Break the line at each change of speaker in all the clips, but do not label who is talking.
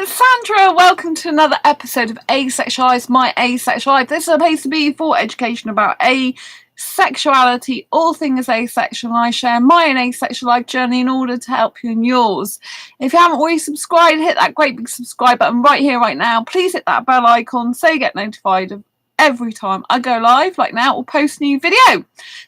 it's Sandra. Welcome to another episode of Asexualise, my asexual life. This is supposed to be for education about asexuality, all things asexual, and I share my own asexual life journey in order to help you in yours. If you haven't already subscribed, hit that great big subscribe button right here, right now. Please hit that bell icon so you get notified of every time I go live, like now, or post a new video.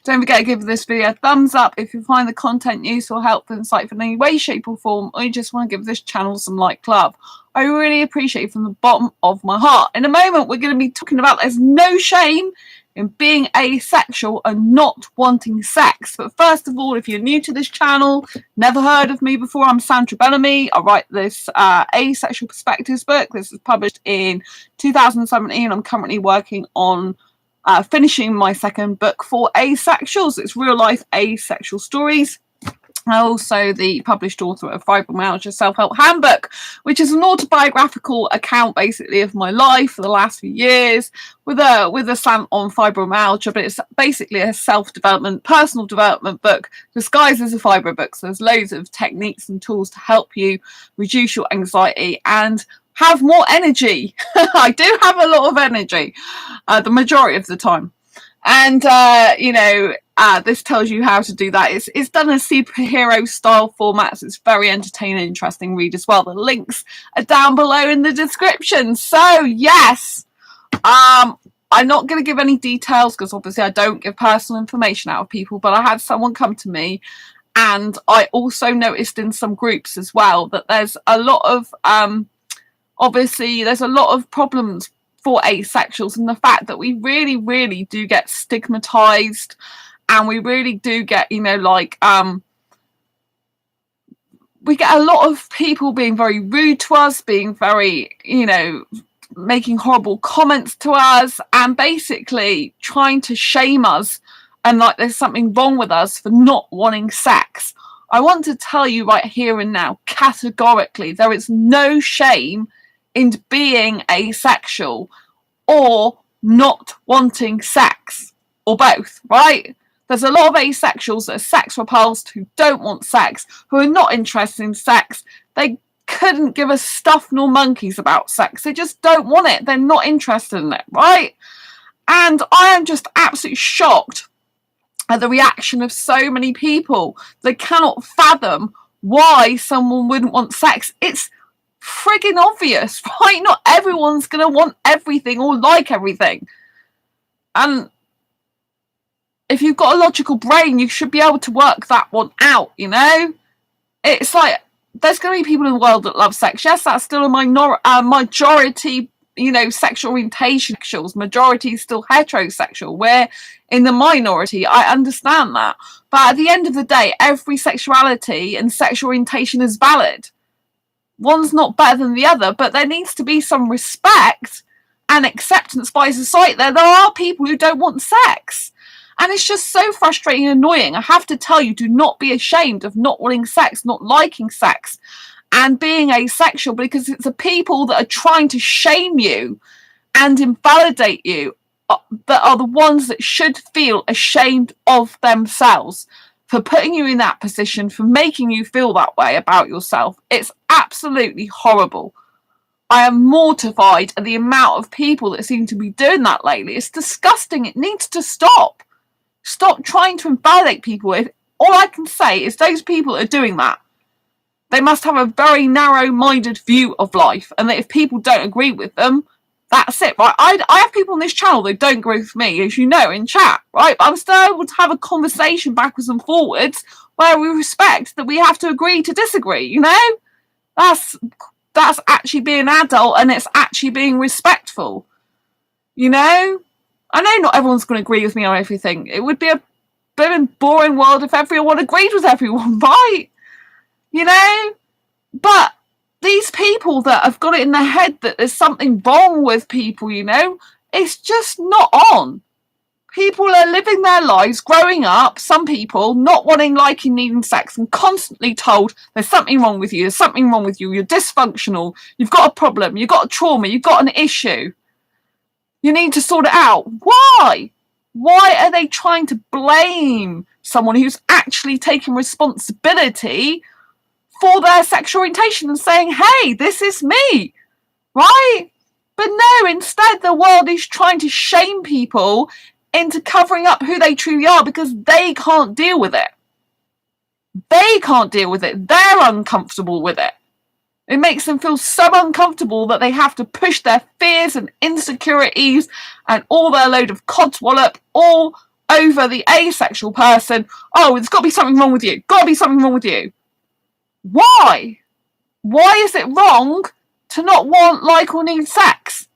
Don't forget to give this video a thumbs up if you find the content useful, helpful, insightful in any way, shape or form, or you just want to give this channel some love. I really appreciate it from the bottom of my heart. In a moment, we're going to be talking about there's no shame in being asexual and not wanting sex. But first of all, if you're new to this channel, never heard of me before, I'm Sandra Bellamy. I write this Asexual Perspectives book. This was published in 2017. I'm currently working on finishing my second book for Asexuals. It's real life asexual stories. I'm also the published author of Fibromyalgia Self-Help Handbook, which is an autobiographical account basically of my life for the last few years with a slant on fibromyalgia, but it's basically a self-development, personal development book disguised as a fibro book. So there's loads of techniques and tools to help you reduce your anxiety and have more energy. I do have a lot of energy, the majority of the time. And, this tells you how to do that. It's done in a superhero style format, so it's very entertaining and interesting read as well. The links are down below in the description. So, yes, I'm not going to give any details because obviously I don't give personal information out of people, but I had someone come to me, and I also noticed in some groups as well that there's a lot of, there's a lot of problems for asexuals, and the fact that we really do get stigmatized, and we really do get, we get a lot of people being very rude to us, being very, making horrible comments to us, and basically trying to shame us, and like there's something wrong with us for not wanting sex. I want to tell you right here and now, categorically, there is no shame in being asexual or not wanting sex, or both, right? There's a lot of asexuals that are sex repulsed, who don't want sex, who are not interested in sex. They couldn't give a stuff nor monkeys about sex. They just don't want it. They're not interested in it, right? And I am just absolutely shocked at the reaction of so many people. They cannot fathom why someone wouldn't want sex. It's friggin' obvious, right? Not everyone's gonna want everything or like everything, and if you've got a logical brain, you should be able to work that one out. It's like there's going to be people in the world that love sex. Yes, that's still a majority, sexual orientation. Majority is still heterosexual. We're in the minority. I understand that, but at the end of the day, every sexuality and sexual orientation is valid. One's not better than the other, but there needs to be some respect and acceptance by society. There are people who don't want sex, and it's just so frustrating and annoying. I have to tell you, do not be ashamed of not wanting sex, not liking sex, and being asexual, because it's the people that are trying to shame you and invalidate you that are the ones that should feel ashamed of themselves for putting you in that position, for making you feel that way about yourself. It's absolutely horrible. I am mortified at the amount of people that seem to be doing that lately. It's disgusting. It needs to stop. Stop trying to invalidate people. If all I can say is those people that are doing that, they must have a very narrow-minded view of life, and that if people don't agree with them, that's it, right? I have people on this channel that don't agree with me, as you know, in chat, right? But I'm still able to have a conversation backwards and forwards where we respect that we have to agree to disagree, That's actually being adult, and it's actually being respectful, I know not everyone's going to agree with me on everything. It would be a bit of a boring world if everyone agreed with everyone, right? But these people that have got it in their head that there's something wrong with people, it's just not on. People are living their lives, growing up, some people not wanting, liking, needing sex, and constantly told there's something wrong with you, you're dysfunctional, you've got a problem, you've got a trauma, you've got an issue. You need to sort it out. Why? Why are they trying to blame someone who's actually taking responsibility for their sexual orientation and saying, hey, this is me, right? But no, instead the world is trying to shame people into covering up who they truly are because they can't deal with it. They can't deal with it. They're uncomfortable with it. It makes them feel so uncomfortable that they have to push their fears and insecurities and all their load of codswallop all over the asexual person. Oh, there's got to be something wrong with you. Got to be something wrong with you. Why? Why is it wrong to not want, like, or need sex?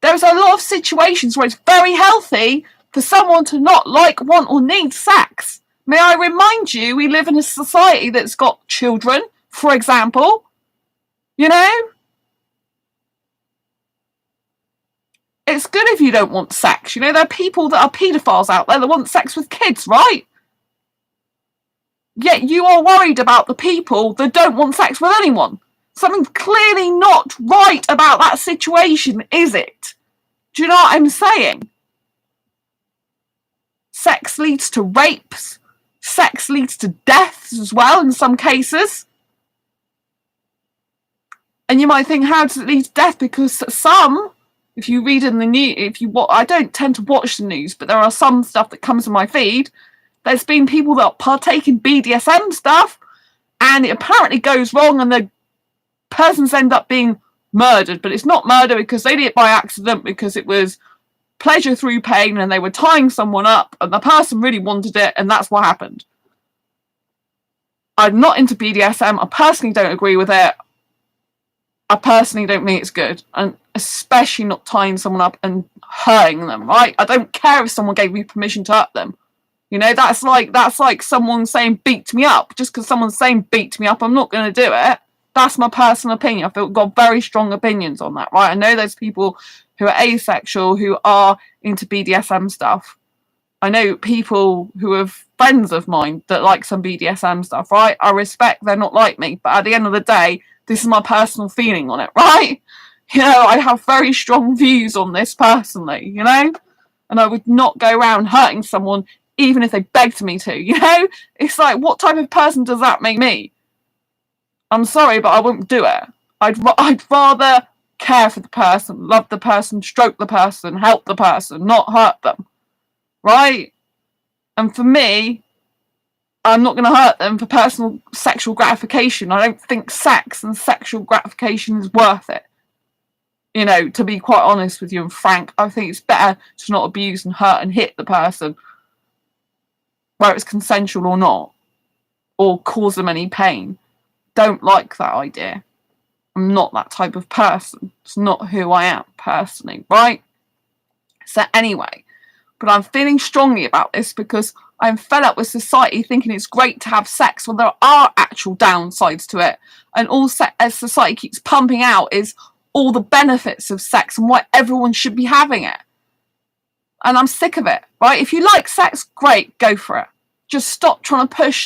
There's a lot of situations where it's very healthy for someone to not like, want, or need sex. May I remind you, we live in a society that's got children, for example. You know? It's good if you don't want sex. You know, there are people that are paedophiles out there that want sex with kids, right? Yet you are worried about the people that don't want sex with anyone. Something's clearly not right about that situation, is it? Do you know what I'm saying? Sex leads to rapes. Sex leads to deaths as well in some cases. And you might think, how does it lead to death? Because some, if you read in the news, I don't tend to watch the news, but there are some stuff that comes in my feed. There's been people that partake in BDSM stuff, and it apparently goes wrong, and the persons end up being murdered. But it's not murder because they did it by accident, because it was pleasure through pain, and they were tying someone up, and the person really wanted it, and that's what happened. I'm not into BDSM. I personally don't agree with it. I personally don't think it's good, and especially not tying someone up and hurting them, right? I don't care if someone gave me permission to hurt them. You know, that's like someone saying beat me up. Just because someone's saying beat me up, I'm not going to do it. That's my personal opinion. I've got very strong opinions on that, right? I know there's people who are asexual who are into BDSM stuff. I know people who are friends of mine that like some BDSM stuff, right? I respect they're not like me, but at the end of the day, this is my personal feeling on it, right? You know, I have very strong views on this personally, you know? And I would not go around hurting someone even if they begged me to, you know? It's like, what type of person does that make me? I'm sorry, but I wouldn't do it. I'd rather care for the person, love the person, stroke the person, help the person, not hurt them, right? And for me, I'm not going to hurt them for personal sexual gratification. I don't think sex and sexual gratification is worth it. You know, to be quite honest with you and frank, I think it's better to not abuse and hurt and hit the person, whether it's consensual or not, or cause them any pain. Don't like that idea. I'm not that type of person. It's not who I am personally, right? So anyway, but I'm feeling strongly about this because I'm fed up with society thinking it's great to have sex when there are actual downsides to it. And all as society keeps pumping out is all the benefits of sex and why everyone should be having it. And I'm sick of it, right? If you like sex, great, go for it. Just stop trying to push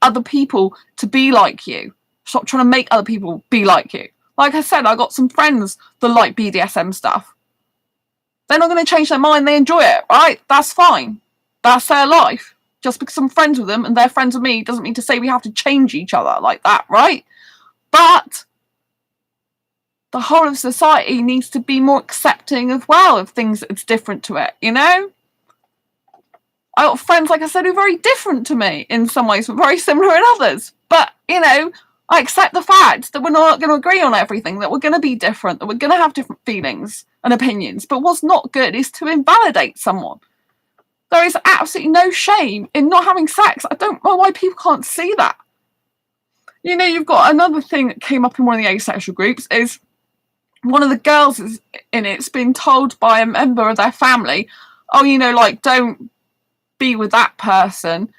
other people to be like you. Stop trying to make other people be like you. Like I said, I got some friends that like BDSM stuff. They're not going to change their mind. They enjoy it, right? That's fine. That's their life. Just because I'm friends with them and they're friends with me doesn't mean to say we have to change each other like that, right? But the whole of society needs to be more accepting as well of things that's different to it, you know? I got friends, like I said, who are very different to me in some ways, but very similar in others. But, you know, I accept the fact that we're not going to agree on everything, that we're going to be different, that we're going to have different feelings and opinions. But what's not good is to invalidate someone. There is absolutely no shame in not having sex. I don't know why people can't see that. You know, you've got another thing that came up in one of the asexual groups is one of the girls in it's been told by a member of their family, oh, you know, like, don't be with that person.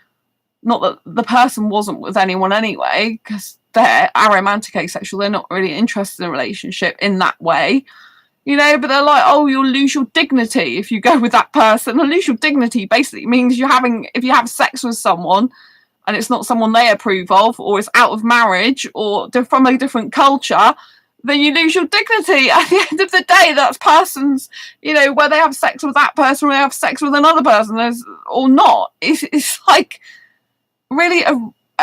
Not that the person wasn't with anyone anyway, because they're aromantic asexual. They're not really interested in a relationship in that way. You know, but they're like, oh, you'll lose your dignity if you go with that person. And lose your dignity basically means if you have sex with someone and it's not someone they approve of, or it's out of marriage, or they're from a different culture, then you lose your dignity. At the end of the day, that's persons, you know, whether they have sex with that person or they have sex with another person or not. It's like really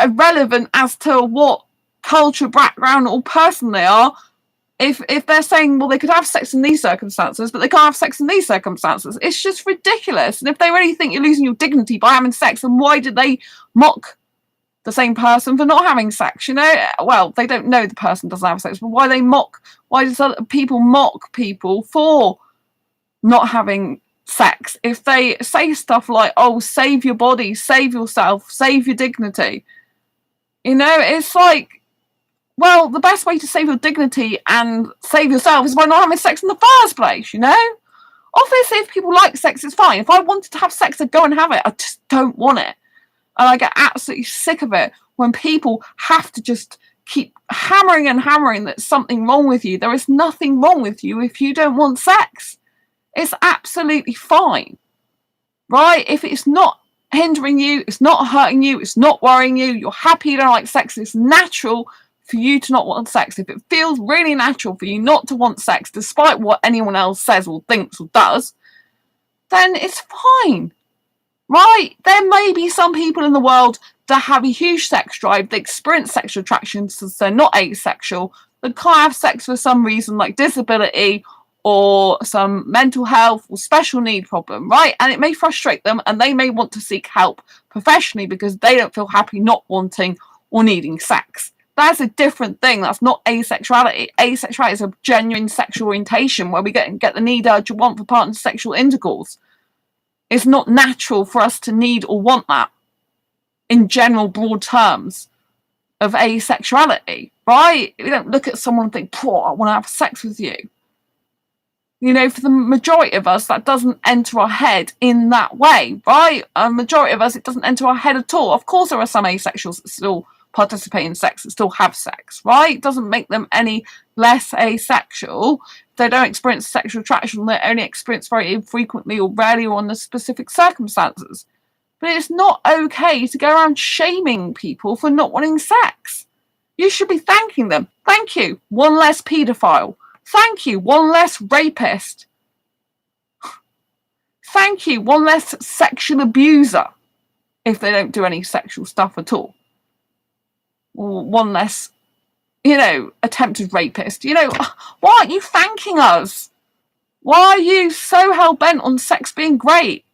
irrelevant as to what culture, background, or person they are. If they're saying, well, they could have sex in these circumstances, but they can't have sex in these circumstances, it's just ridiculous. And if they really think you're losing your dignity by having sex, then why did they mock the same person for not having sex? You know, well, they don't know the person doesn't have sex, but why does other people mock people for not having sex? If they say stuff like, oh, save your body, save yourself, save your dignity, you know, it's like, well, the best way to save your dignity and save yourself is by not having sex in the first place, you know? Obviously, if people like sex, it's fine. If I wanted to have sex, I'd go and have it. I just don't want it. And I get absolutely sick of it when people have to just keep hammering and hammering that something wrong with you. There is nothing wrong with you if you don't want sex. It's absolutely fine, right? If it's not hindering you, it's not hurting you, it's not worrying you, you're happy you don't like sex, it's natural for you to not want sex. If it feels really natural for you not to want sex, despite what anyone else says or thinks or does, then it's fine, right? There may be some people in the world that have a huge sex drive, they experience sexual attraction since they're not asexual, that can't have sex for some reason like disability or some mental health or special need problem, right? And it may frustrate them and they may want to seek help professionally because they don't feel happy not wanting or needing sex. That's a different thing. That's not asexuality. Asexuality is a genuine sexual orientation where we get the need, urge, or want for partner sexual intercourse. It's not natural for us to need or want that in general broad terms of asexuality, right? We don't look at someone and think, poor, I want to have sex with you. You know, for the majority of us, that doesn't enter our head in that way, right? A majority of us, it doesn't enter our head at all. Of course, there are some asexuals that still participate in sex, that still have sex, right? It doesn't make them any less asexual. If they don't experience sexual attraction, they only experience very infrequently or rarely or under specific circumstances. But it's not okay to go around shaming people for not wanting sex. You should be thanking them. Thank you, one less paedophile. Thank you, one less rapist. Thank you, one less sexual abuser, if they don't do any sexual stuff at all. Or one less, you know, attempted rapist. You know, why aren't you thanking us? Why are you so hell-bent on sex being great?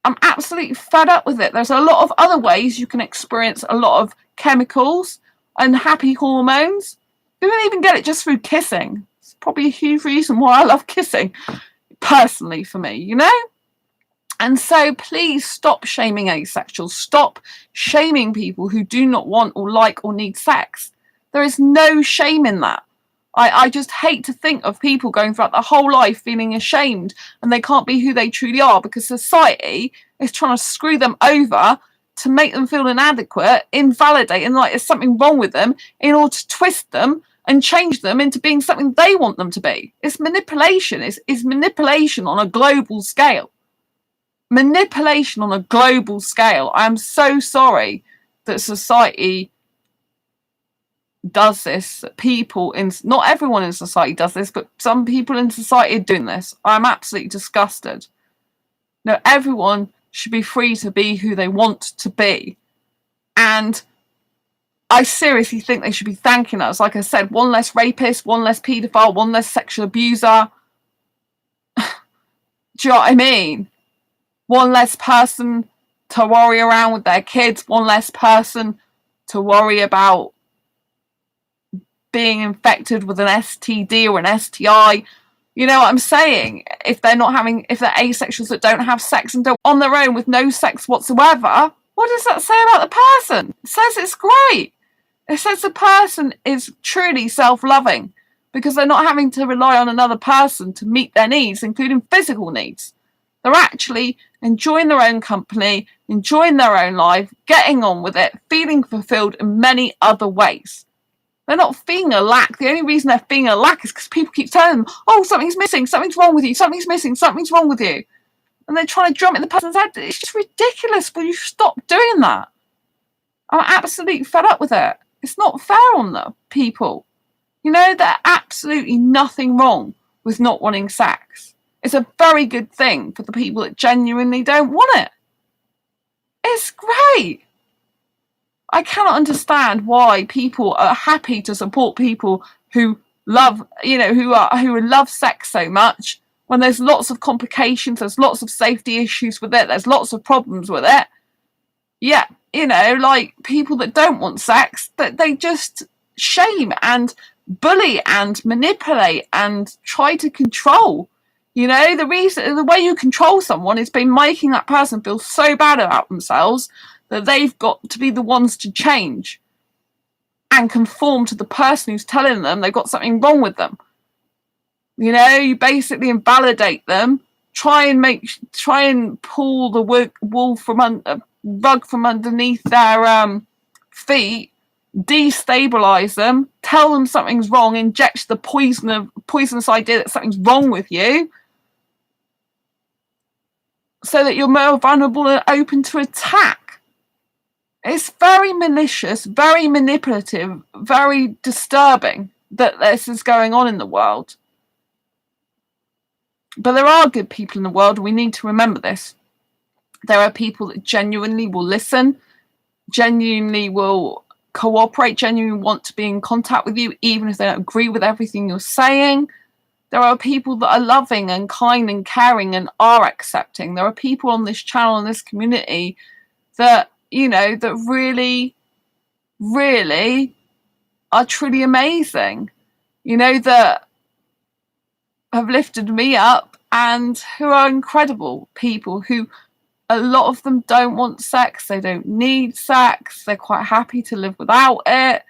I'm absolutely fed up with it. There's a lot of other ways you can experience a lot of chemicals and happy hormones. You don't even get it just through kissing. It's probably a huge reason why I love kissing, personally, for me, you know? And so please stop shaming asexuals. Stop shaming people who do not want or like or need sex. There is no shame in that. I just hate to think of people going throughout their whole life feeling ashamed and they can't be who they truly are because society is trying to screw them over to make them feel inadequate, invalidate, and like there's something wrong with them in order to twist them and change them into being something they want them to be. It's manipulation. It's manipulation on a global scale. Manipulation on a global scale. I am so sorry that society does this. People in, not everyone in society does this, but some people in society are doing this. I'm absolutely disgusted. No, everyone should be free to be who they want to be. And I seriously think they should be thanking us. Like I said, one less rapist, one less paedophile, one less sexual abuser. Do you know what I mean? One less person to worry around with their kids, one less person to worry about being infected with an STD or an STI. You know what I'm saying? If they're asexuals that don't have sex and don't on their own with no sex whatsoever, what does that say about the person? It says it's great. It says the person is truly self-loving because they're not having to rely on another person to meet their needs, including physical needs. They're actually enjoying their own company, enjoying their own life, getting on with it, feeling fulfilled in many other ways. They're not feeling a lack. The only reason they're feeling a lack is because people keep telling them, oh, something's missing, something's wrong with you, something's missing, something's wrong with you. And they're trying to drum it in the person's head. It's just ridiculous. Will you stop doing that? I'm absolutely fed up with it. It's not fair on the people. You know, there's absolutely nothing wrong with not wanting sex. It's a very good thing for the people that genuinely don't want it. It's great. I cannot understand why people are happy to support people who love, who love sex so much, when there's lots of complications, there's lots of safety issues with it, there's lots of problems with it. Yeah, like people that don't want sex, that they just shame and bully and manipulate and try to control. The way you control someone is by making that person feel so bad about themselves that they've got to be the ones to change and conform to the person who's telling them they've got something wrong with them. You basically invalidate them, try and pull the wool from rug from underneath their feet, destabilize them, tell them something's wrong, inject the poisonous idea that something's wrong with you, so that you're more vulnerable and open to attack. It's very malicious, very manipulative, very disturbing that this is going on in the world. But there are good people in the world, and we need to remember this. There are people that genuinely will listen, genuinely will cooperate, genuinely want to be in contact with you, even if they don't agree with everything you're saying. There are people that are loving and kind and caring and are accepting. There are people on this channel, in this community, that, that really, really are truly amazing. That have lifted me up and who are incredible people who, a lot of them don't want sex, they don't need sex, they're quite happy to live without it,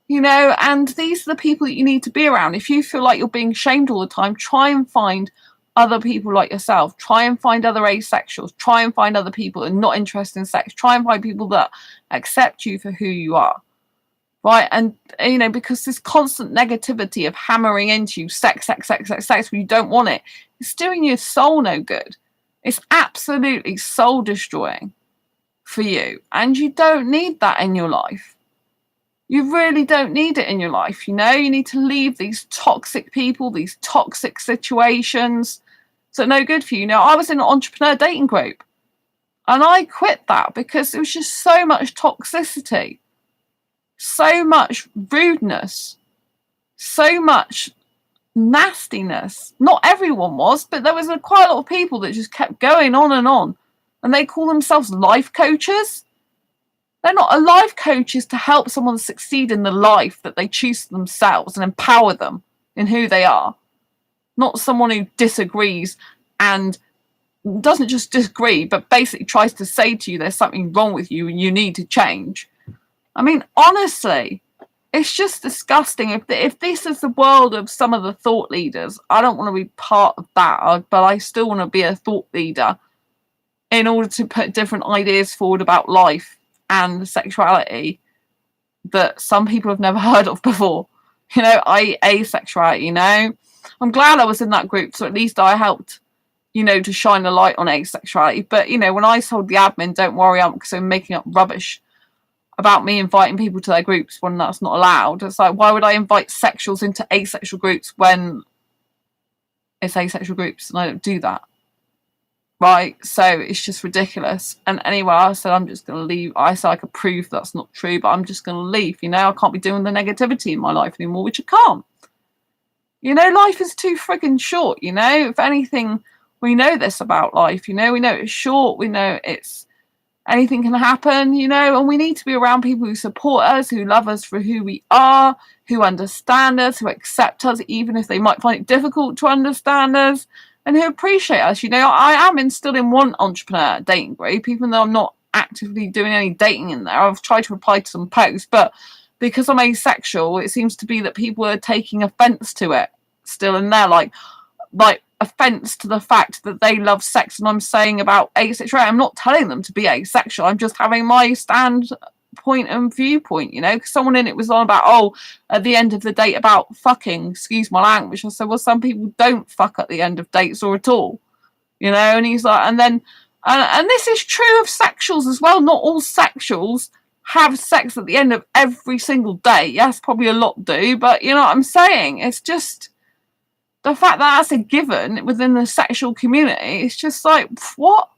and these are the people that you need to be around. If you feel like you're being shamed all the time, try and find other people like yourself, try and find other asexuals, try and find other people that are not interested in sex, try and find people that accept you for who you are. Right, and because this constant negativity of hammering into you sex when you don't want it, it's doing your soul no good. It's absolutely soul destroying for you, and you don't need that in your life. You really don't need it in your life. You need to leave these toxic people, these toxic situations that are no good for you. I was in an entrepreneur dating group, and I quit that because it was just so much toxicity. So much rudeness, so much nastiness. Not everyone was, but there was quite a lot of people that just kept going on, and they call themselves life coaches. They're not. A life coach is to help someone succeed in the life that they choose for themselves and empower them in who they are, not someone who disagrees and doesn't just disagree, but basically tries to say to you there's something wrong with you and you need to change. I mean, honestly, it's just disgusting. If this is the world of some of the thought leaders, I don't want to be part of that, but I still want to be a thought leader in order to put different ideas forward about life and sexuality that some people have never heard of before. Asexuality, I'm glad I was in that group, so at least I helped, to shine a light on asexuality. But, when I told the admin, don't worry, because I'm making up rubbish about me inviting people to their groups when that's not allowed. It's like, why would I invite sexuals into asexual groups when it's asexual groups and I don't do that? Right? So it's just ridiculous. And anyway, I said, I'm just going to leave. I said I could prove that's not true, but I'm just going to leave. I can't be doing the negativity in my life anymore, which I can't. Life is too friggin' short, If anything, we know this about life, we know it's short, we know it's anything can happen, and we need to be around people who support us, who love us for who we are, who understand us, who accept us, even if they might find it difficult to understand us, and who appreciate us. I am still in one entrepreneur dating group, even though I'm not actively doing any dating in there. I've tried to reply to some posts, but because I'm asexual, it seems to be that people are taking offense to it still in there, like offense to the fact that they love sex, and I'm saying about asexuality. I'm not telling them to be asexual. I'm just having my standpoint and viewpoint, because someone in it was on about, at the end of the date about fucking, excuse my language. I said, well, some people don't fuck at the end of dates or at all, and he's like, and this is true of sexuals as well. Not all sexuals have sex at the end of every single date. Yes, probably a lot do, but you know what I'm saying? It's just the fact that that's a given within the sexual community. It's just like, what?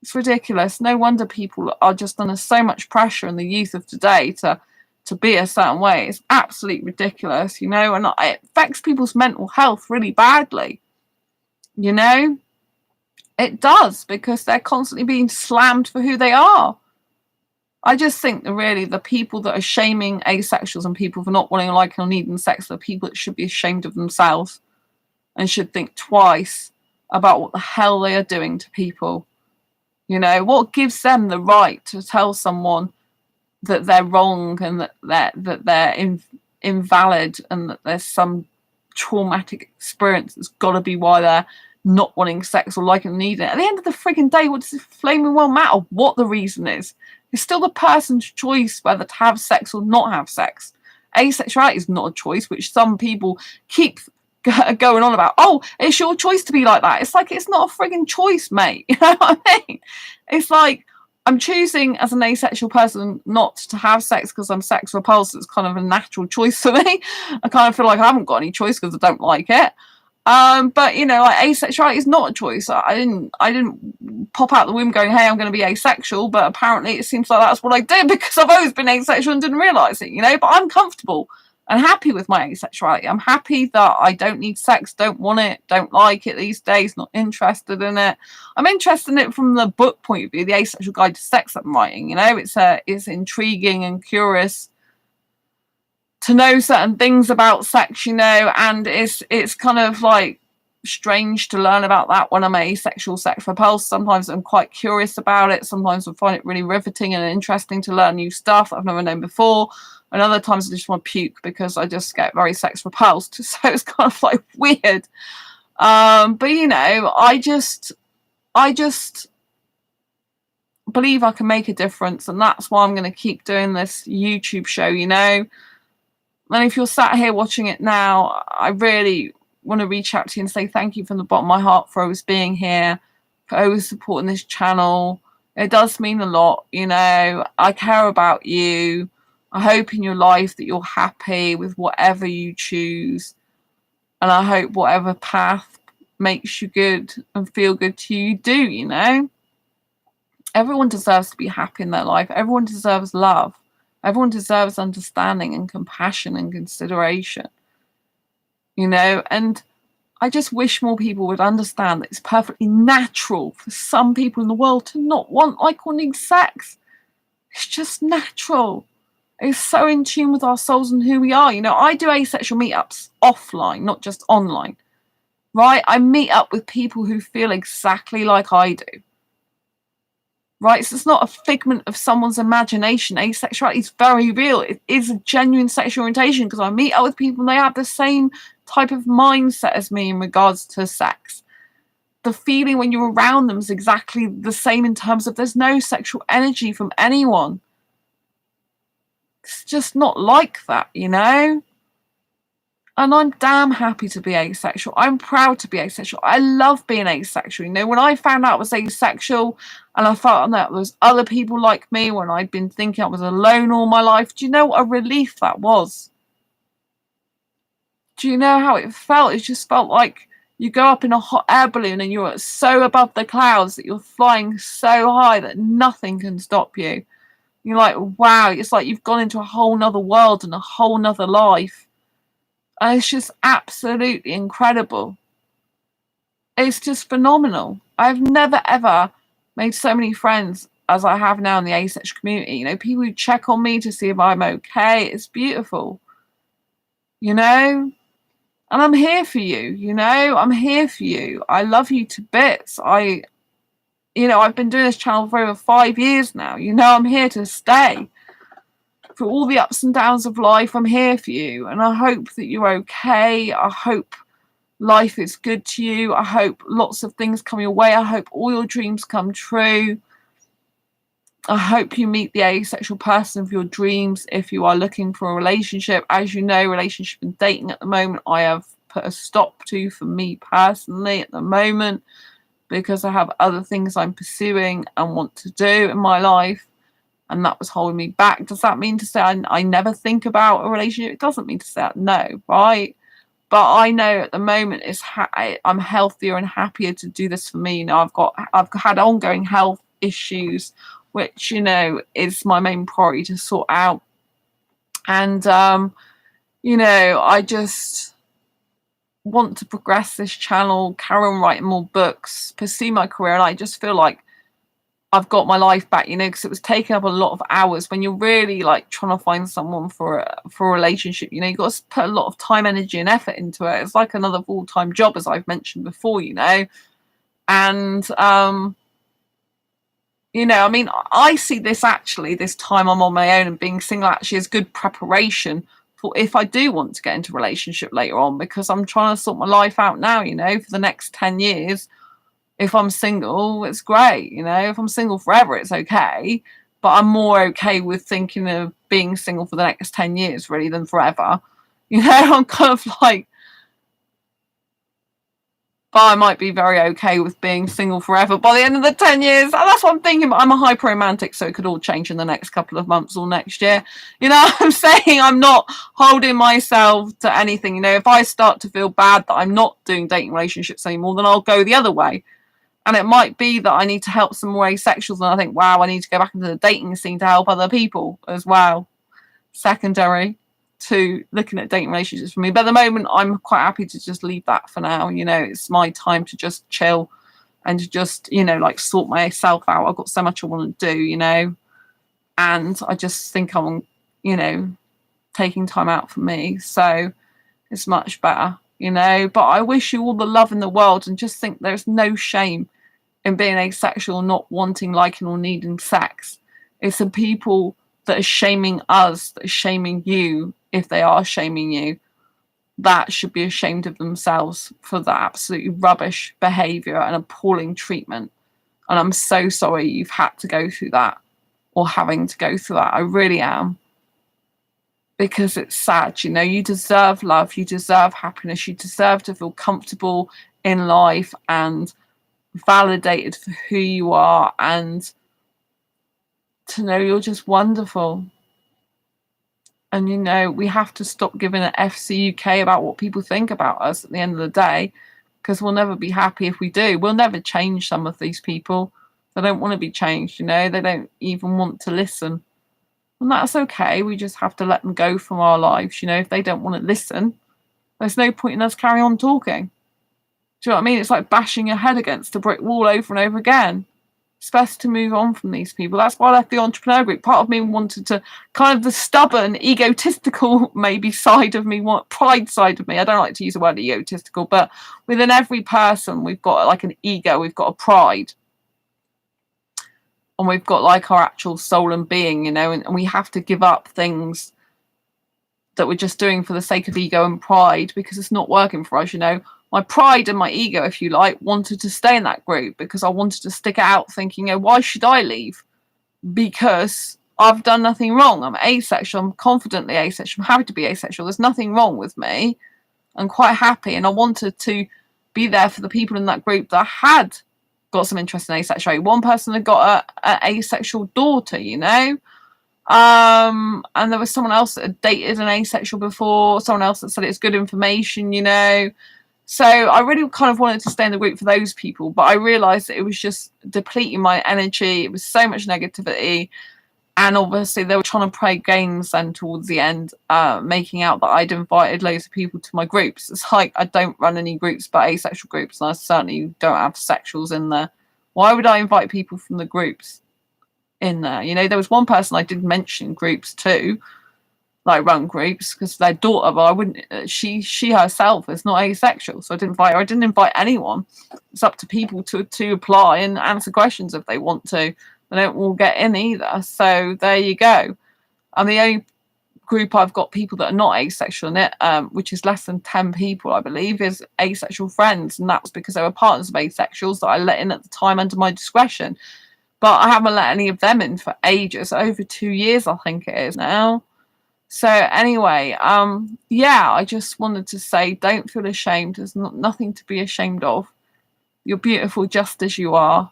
It's ridiculous. No wonder people are just under so much pressure in the youth of today to be a certain way. It's absolutely ridiculous, you know, and it affects people's mental health really badly, you know. It does, because they're constantly being slammed for who they are. I just think that really the people that are shaming asexuals and people for not wanting, liking, or needing sex are people that should be ashamed of themselves and should think twice about what the hell they are doing to people. You know, what gives them the right to tell someone that they're wrong and that they're invalid and that there's some traumatic experience that's got to be why they're not wanting sex or liking or needing it? At the end of the frigging day, what does it flaming well matter what the reason is? It's still the person's choice whether to have sex or not have sex. Asexuality is not a choice, which some people keep going on about. Oh, it's your choice to be like that. It's like, it's not a frigging choice, mate. You know what I mean? It's like, I'm choosing as an asexual person not to have sex because I'm sex repulsed. It's kind of a natural choice for me. I kind of feel like I haven't got any choice because I don't like it. But you know, like, asexuality is not a choice. I didn't pop out the womb going, hey, I'm going to be asexual, but apparently it seems like that's what I did because I've always been asexual and didn't realise it, you know. But I'm comfortable and happy with my asexuality. I'm happy that I don't need sex, don't want it, don't like it these days, not interested in it. I'm interested in it from the book point of view, the Asexual Guide to Sex that I'm writing. You know, it's intriguing and curious to know certain things about sex, you know, and it's kind of like strange to learn about that when I'm asexual, sex repulsed. Sometimes I'm quite curious about it. Sometimes I find it really riveting and interesting to learn new stuff I've never known before. And other times I just want to puke because I just get very sex repulsed. So it's kind of like weird. But you know, I just believe I can make a difference, and that's why I'm going to keep doing this YouTube show, you know. And if you're sat here watching it now, I really want to reach out to you and say thank you from the bottom of my heart for always being here, for always supporting this channel. It does mean a lot, you know. I care about you. I hope in your life that you're happy with whatever you choose. And I hope whatever path makes you good and feel good to you, you do, you know. Everyone deserves to be happy in their life. Everyone deserves love. Everyone deserves understanding and compassion and consideration, you know. And I just wish more people would understand that it's perfectly natural for some people in the world to not want, like, or need sex. It's just natural. It's so in tune with our souls and who we are. You know, I do asexual meetups offline, not just online, right? I meet up with people who feel exactly like I do. Right, so it's not a figment of someone's imagination. Asexuality is very real. It is a genuine sexual orientation because I meet up with people and they have the same type of mindset as me in regards to sex. The feeling when you're around them is exactly the same in terms of there's no sexual energy from anyone. It's just not like that, you know? And I'm damn happy to be asexual. I'm proud to be asexual. I love being asexual. You know, when I found out I was asexual and I felt that there was other people like me when I'd been thinking I was alone all my life, do you know what a relief that was? Do you know how it felt? It just felt like you go up in a hot air balloon and you're so above the clouds that you're flying so high that nothing can stop you. You're like, wow, it's like you've gone into a whole nother world and a whole nother life. And it's just absolutely incredible. It's just phenomenal. I've never, ever made so many friends as I have now in the asexual community. You know, people who check on me to see if I'm okay. It's beautiful. You know? And I'm here for you, you know? I'm here for you. I love you to bits. I've been doing this channel for over 5 years now. You know, I'm here to stay. For all the ups and downs of life, I'm here for you. And I hope that you're okay. I hope life is good to you. I hope lots of things come your way. I hope all your dreams come true. I hope you meet the asexual person of your dreams if you are looking for a relationship. As you know, relationship and dating at the moment, I have put a stop to for me personally at the moment because I have other things I'm pursuing and want to do in my life. And that was holding me back. Does that mean to say I never think about a relationship? It doesn't mean to say that, no, right? But I know at the moment I'm healthier and happier to do this for me. You know, I've had ongoing health issues, which, you know, is my main priority to sort out. And, you know, I just want to progress this channel, carry on writing more books, pursue my career. And I just feel like I've got my life back, you know, because it was taking up a lot of hours. When you're really like trying to find someone for a relationship, you know, you've got to put a lot of time, energy and effort into it. It's like another full-time job, as I've mentioned before, you know. And you know, I mean, I see this actually, this time I'm on my own and being single actually as good preparation for if I do want to get into a relationship later on, because I'm trying to sort my life out now, you know, for the next 10 years. If I'm single, it's great, you know. If I'm single forever, it's okay. But I'm more okay with thinking of being single for the next 10 years, really, than forever. You know, I'm kind of like, but I might be very okay with being single forever by the end of the 10 years. And that's what I'm thinking. But I'm a hyper romantic, so it could all change in the next couple of months or next year. You know what I'm saying? I'm not holding myself to anything. You know, if I start to feel bad that I'm not doing dating relationships anymore, then I'll go the other way. And it might be that I need to help some more asexuals, and I think, wow, I need to go back into the dating scene to help other people as well. Secondary to looking at dating relationships for me. But at the moment, I'm quite happy to just leave that for now. You know, it's my time to just chill and to just, you know, like sort myself out. I've got so much I want to do, you know, and I just think I'm, you know, taking time out for me. So it's much better, you know. But I wish you all the love in the world, and just think there's no shame in being asexual, not wanting, liking or needing sex. It's the people that are shaming us, that are shaming you, if they are shaming you, that should be ashamed of themselves for that absolutely rubbish behaviour and appalling treatment. And I'm so sorry you've had to go through that, or having to go through that. I really am. Because it's sad, you know. You deserve love, you deserve happiness, you deserve to feel comfortable in life and validated for who you are, and to know you're just wonderful. And, you know, we have to stop giving an FCUK about what people think about us at the end of the day, because we'll never be happy if we do. We'll never change some of these people. They don't want to be changed, you know. They don't even want to listen. And that's okay. We just have to let them go from our lives, you know. If they don't want to listen, there's no point in us carry on talking. Do you know what I mean? It's like bashing your head against a brick wall over and over again. It's best to move on from these people. That's why I left the entrepreneur group. Part of me wanted to, kind of the stubborn, egotistical maybe side of me, pride side of me. I don't like to use the word egotistical, but within every person, we've got like an ego, we've got a pride. And we've got like our actual soul and being, you know, and we have to give up things that we're just doing for the sake of ego and pride, because it's not working for us, you know. My pride and my ego, if you like, wanted to stay in that group because I wanted to stick it out thinking, oh, why should I leave? Because I've done nothing wrong. I'm asexual. I'm confidently asexual. I'm happy to be asexual. There's nothing wrong with me. I'm quite happy. And I wanted to be there for the people in that group that had got some interest in asexuality. One person had got an asexual daughter, you know. And there was someone else that had dated an asexual before. Someone else that said it's good information, you know. So I really kind of wanted to stay in the group for those people, but I realised that it was just depleting my energy. It was so much negativity, and obviously they were trying to play games then towards the end, making out that I'd invited loads of people to my groups. It's like I don't run any groups but asexual groups, and I certainly don't have sexuals in there. Why would I invite people from the groups in there? You know, there was one person I did mention groups to, like run groups, because their daughter, but I wouldn't, she herself is not asexual, so I didn't invite her. I didn't invite anyone. It's up to people to apply and answer questions if they want to. They don't all get in either. So there you go. And the only group I've got people that are not asexual in it, which is less than 10 people, I believe, is asexual friends, and that's because they were partners of asexuals that I let in at the time under my discretion. But I haven't let any of them in for ages, over 2 years, I think it is now. So anyway, yeah, I just wanted to say, don't feel ashamed. There's nothing to be ashamed of. You're beautiful just as you are.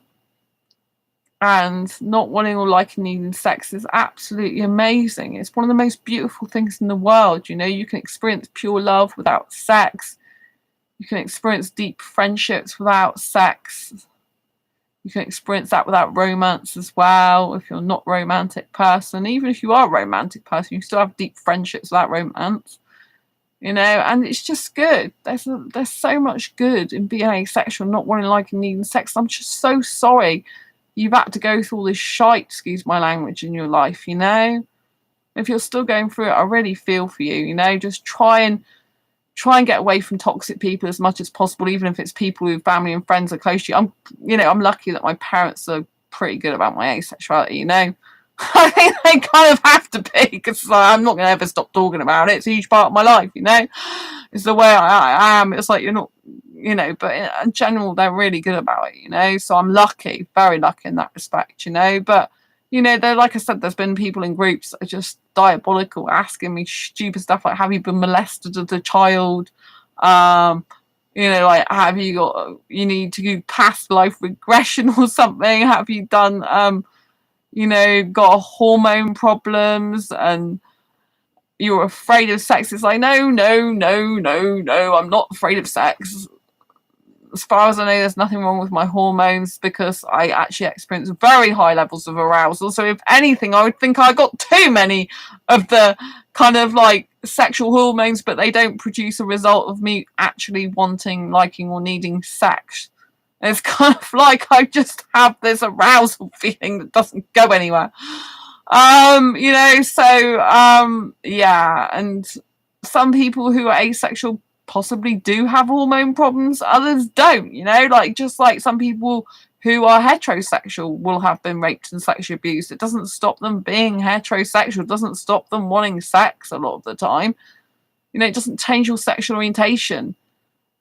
And not wanting or liking needing sex is absolutely amazing. It's one of the most beautiful things in the world. You know, you can experience pure love without sex. You can experience deep friendships without sex. You can experience that without romance as well. If you're not a romantic person, even if you are a romantic person, you still have deep friendships without romance. You know, and it's just good. There's so much good in being asexual, not wanting, liking, needing sex. I'm just so sorry you've had to go through all this shite, excuse my language, in your life, you know? If you're still going through it, I really feel for you, you know? Just try and get away from toxic people as much as possible, even if it's people who family and friends are close to you. I'm lucky that my parents are pretty good about my asexuality, you know? I think they kind of have to be, because I'm not going to ever stop talking about it. It's a huge part of my life, you know? It's the way I am. It's like, you're not, you know, but in general, they're really good about it, you know? So I'm lucky, very lucky in that respect, you know? But, you know, like I said, there's been people in groups that are just diabolical, asking me stupid stuff like, have you been molested as a child? You know, like, you need to do past life regression or something? Have you done, you know, got hormone problems and you're afraid of sex? It's like, no, I'm not afraid of sex. As far as I know, there's nothing wrong with my hormones, because I actually experience very high levels of arousal. So if anything, I would think I got too many of the kind of like sexual hormones, but they don't produce a result of me actually wanting, liking, or needing sex. It's kind of like I just have this arousal feeling that doesn't go anywhere. You know, so yeah, and some people who are asexual possibly do have hormone problems, others don't, you know, like just like some people who are heterosexual will have been raped and sexually abused. It doesn't stop them being heterosexual, it doesn't stop them wanting sex a lot of the time. You know, it doesn't change your sexual orientation.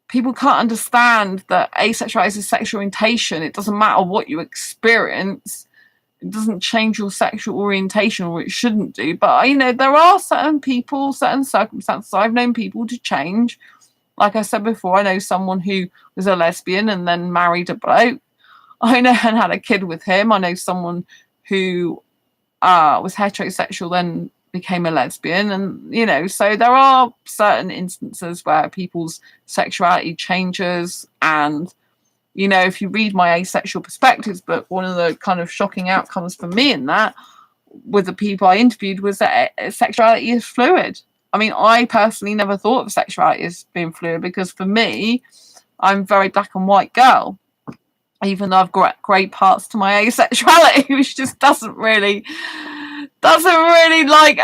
People can't understand that asexuality is sexual orientation. It doesn't matter what you experience. It doesn't change your sexual orientation, or it shouldn't do. But, you know, there are certain people, certain circumstances I've known people to change. Like I said before, I know someone who was a lesbian and then married a bloke. I know, and had a kid with him. I know someone who was heterosexual, then became a lesbian. And, you know, so there are certain instances where people's sexuality changes. And, you know, if you read my Asexual Perspectives book, one of the kind of shocking outcomes for me in that, with the people I interviewed, was that sexuality is fluid. I mean, I personally never thought of sexuality as being fluid, because for me, I'm a very black and white girl, even though I've got great parts to my asexuality, which just doesn't really like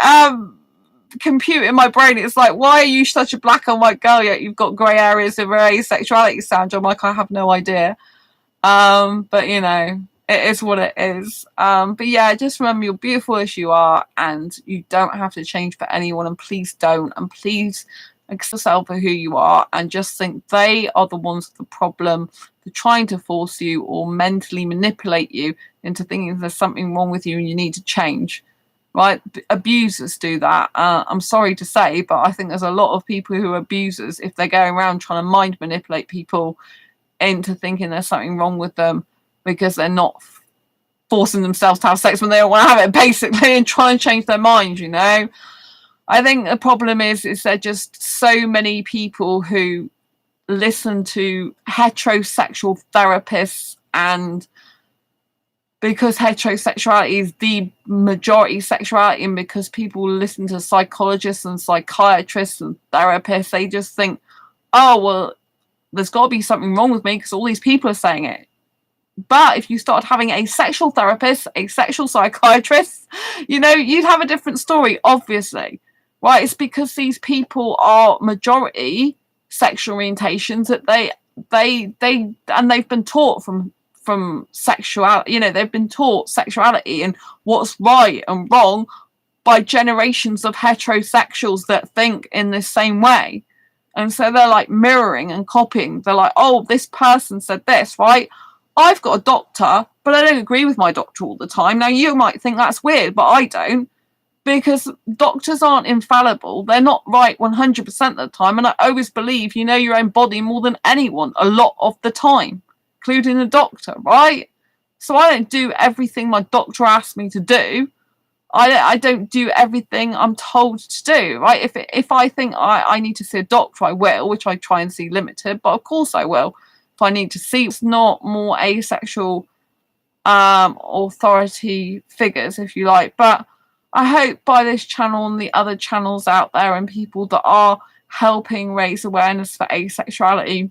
compute in my brain. It's like, why are you such a black and white girl yet you've got grey areas of your asexuality, Sandra? I'm like, I have no idea. But you know, it is what it is. But yeah, just remember, you're beautiful as you are, and you don't have to change for anyone. And please don't. And please accept yourself for who you are, and just think they are the ones with the problem. They're trying to force you or mentally manipulate you into thinking there's something wrong with you and you need to change. Right? Abusers do that. I'm sorry to say, but I think there's a lot of people who are abusers, if they're going around trying to mind manipulate people into thinking there's something wrong with them, because they're not forcing themselves to have sex when they don't want to have it, basically, and trying to change their mind, you know. I think the problem is there just so many people who listen to heterosexual therapists, and because heterosexuality is the majority sexuality, and because people listen to psychologists and psychiatrists and therapists, they just think, oh, well, there's got to be something wrong with me because all these people are saying it. But if you start having asexual therapists, asexual psychiatrists, you know, you'd have a different story, obviously. Right? It's because these people are majority sexual orientations that they've been taught from sexuality, you know, they've been taught sexuality and what's right and wrong by generations of heterosexuals that think in the same way. And so they're like mirroring and copying. They're like, oh, this person said this, right? I've got a doctor, but I don't agree with my doctor all the time. Now, you might think that's weird, but I don't, because doctors aren't infallible. They're not right 100% of the time. And I always believe you know your own body more than anyone a lot of the time, including a doctor, right? So I don't do everything my doctor asks me to do. I don't do everything I'm told to do, right? If I think I need to see a doctor, I will, which I try and see limited, but of course I will. If I need to see, it's not more asexual authority figures, if you like. But I hope by this channel and the other channels out there and people that are helping raise awareness for asexuality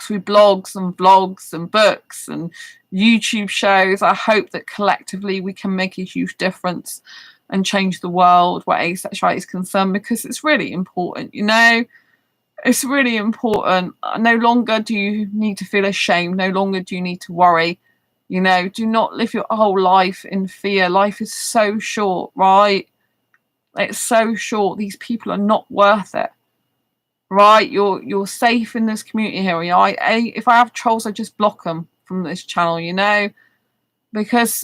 through blogs and vlogs and books and YouTube shows, I hope that collectively we can make a huge difference and change the world where asexuality is concerned, because it's really important, you know. It's really important. No longer do you need to feel ashamed. No longer do you need to worry. You know, do not live your whole life in fear. Life is so short, right? It's so short. These people are not worth it, right? You're safe in this community here. You know, if I have trolls, I just block them from this channel, you know, because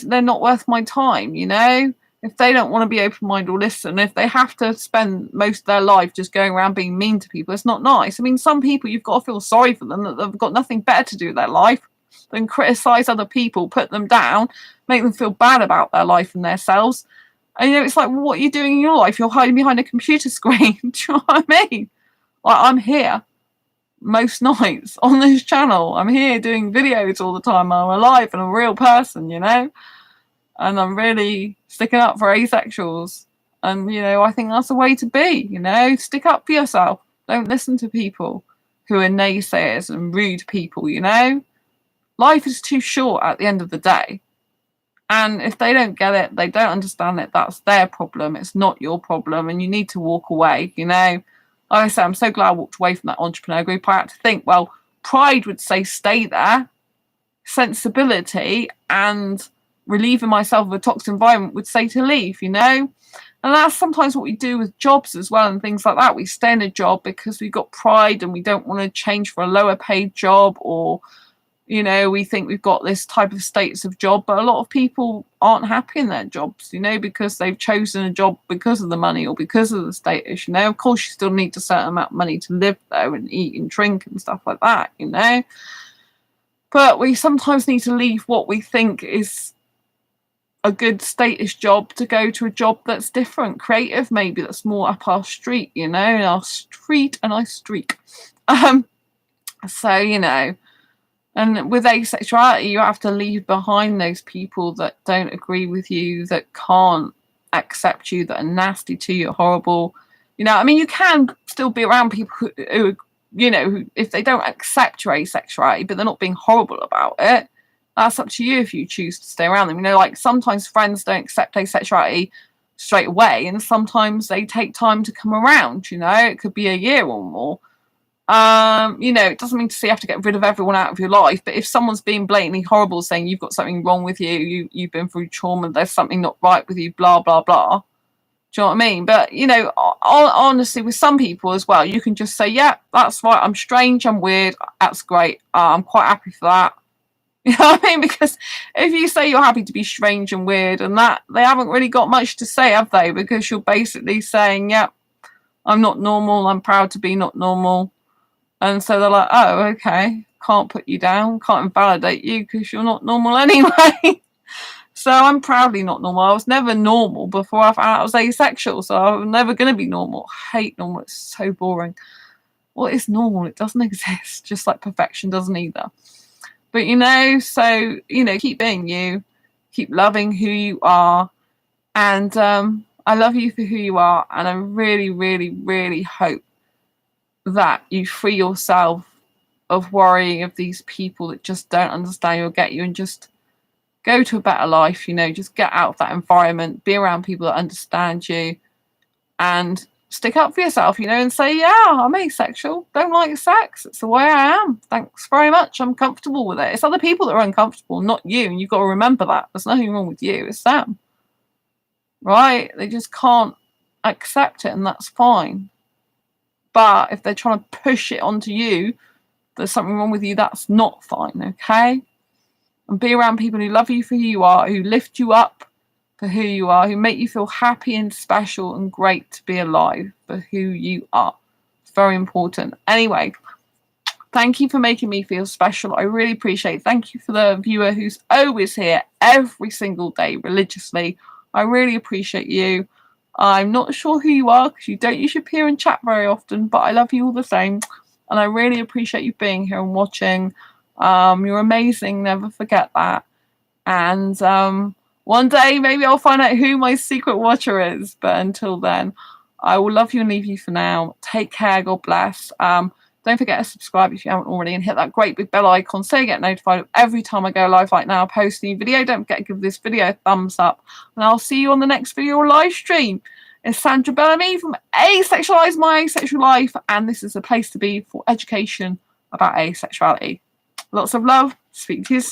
they're not worth my time, you know. If they don't want to be open-minded or listen, if they have to spend most of their life just going around being mean to people, it's not nice. I mean, some people, you've got to feel sorry for them, that they've got nothing better to do with their life than criticise other people, put them down, make them feel bad about their life and themselves. And, you know, it's like, what are you doing in your life? You're hiding behind a computer screen. Do you know what I mean? Like, I'm here most nights on this channel. I'm here doing videos all the time. I'm alive and a real person, you know? And I'm really sticking up for asexuals. And, you know, I think that's the way to be, you know? Stick up for yourself. Don't listen to people who are naysayers and rude people, you know? Life is too short at the end of the day. And if they don't get it, they don't understand it, that's their problem. It's not your problem. And you need to walk away, you know? Like I said, I'm so glad I walked away from that entrepreneur group. I had to think, well, pride would say stay there. Sensibility and relieving myself of a toxic environment would say to leave, you know. And that's sometimes what we do with jobs as well and things like that. We stay in a job because we've got pride and we don't want to change for a lower paid job, or, you know, we think we've got this type of status of job. But a lot of people aren't happy in their jobs, you know, because they've chosen a job because of the money or because of the status, you know. Of course, you still need a certain amount of money to live there and eat and drink and stuff like that, you know. But we sometimes need to leave what we think is a good status job to go to a job that's different, creative, maybe, that's more up our street, you know, our street and our streak. So, you know, and with asexuality, you have to leave behind those people that don't agree with you, that can't accept you, that are nasty to you, horrible. You know, I mean, you can still be around people who you know, who, if they don't accept your asexuality, but they're not being horrible about it, that's up to you if you choose to stay around them. You know, like sometimes friends don't accept asexuality straight away, and sometimes they take time to come around, you know, it could be a year or more. You know, it doesn't mean to say you have to get rid of everyone out of your life, but if someone's being blatantly horrible, saying you've got something wrong with you, you've been through trauma, there's something not right with you, blah, blah, blah. Do you know what I mean? But, you know, honestly, with some people as well, you can just say, yeah, that's right, I'm strange, I'm weird, that's great, I'm quite happy for that. You know what I mean? Because if you say you're happy to be strange and weird and that, they haven't really got much to say, have they? Because you're basically saying, yeah, I'm not normal, I'm proud to be not normal. And so they're like, oh, okay, can't put you down, can't invalidate you because you're not normal anyway. So I'm proudly not normal. I was never normal before I found out I was asexual, so I'm never going to be normal. I hate normal. It's so boring. What is normal? It doesn't exist, just like perfection doesn't either. But, you know, so, you know, keep being you, keep loving who you are, and I love you for who you are, and I really, really, really hope that you free yourself of worrying of these people that just don't understand you or get you, and just go to a better life, you know, just get out of that environment, be around people that understand you, and stick up for yourself, you know, and say, yeah, I'm asexual, don't like sex, it's the way I am, thanks very much, I'm comfortable with it. It's other people that are uncomfortable, not you, and you've got to remember that. There's nothing wrong with you, it's them, right? They just can't accept it, and that's fine. But if they're trying to push it onto you, there's something wrong with you, that's not fine, okay? And be around people who love you for who you are, who lift you up for who you are, who make you feel happy and special and great to be alive for who you are. It's very important. Anyway, thank you for making me feel special. I really appreciate it. Thank you for the viewer who's always here every single day religiously. I really appreciate you. I'm not sure who you are because you don't usually appear in chat very often, but I love you all the same. And I really appreciate you being here and watching. You're amazing. Never forget that. And one day maybe I'll find out who my secret watcher is. But until then, I will love you and leave you for now. Take care. God bless. Don't forget to subscribe if you haven't already, and hit that great big bell icon so you get notified every time I go live. Like now, I post a new video. Don't forget to give this video a thumbs up, and I'll see you on the next video or live stream. It's Sandra Bellamy from Asexualise My Asexual Life, and this is a place to be for education about asexuality. Lots of love. Speak to you soon.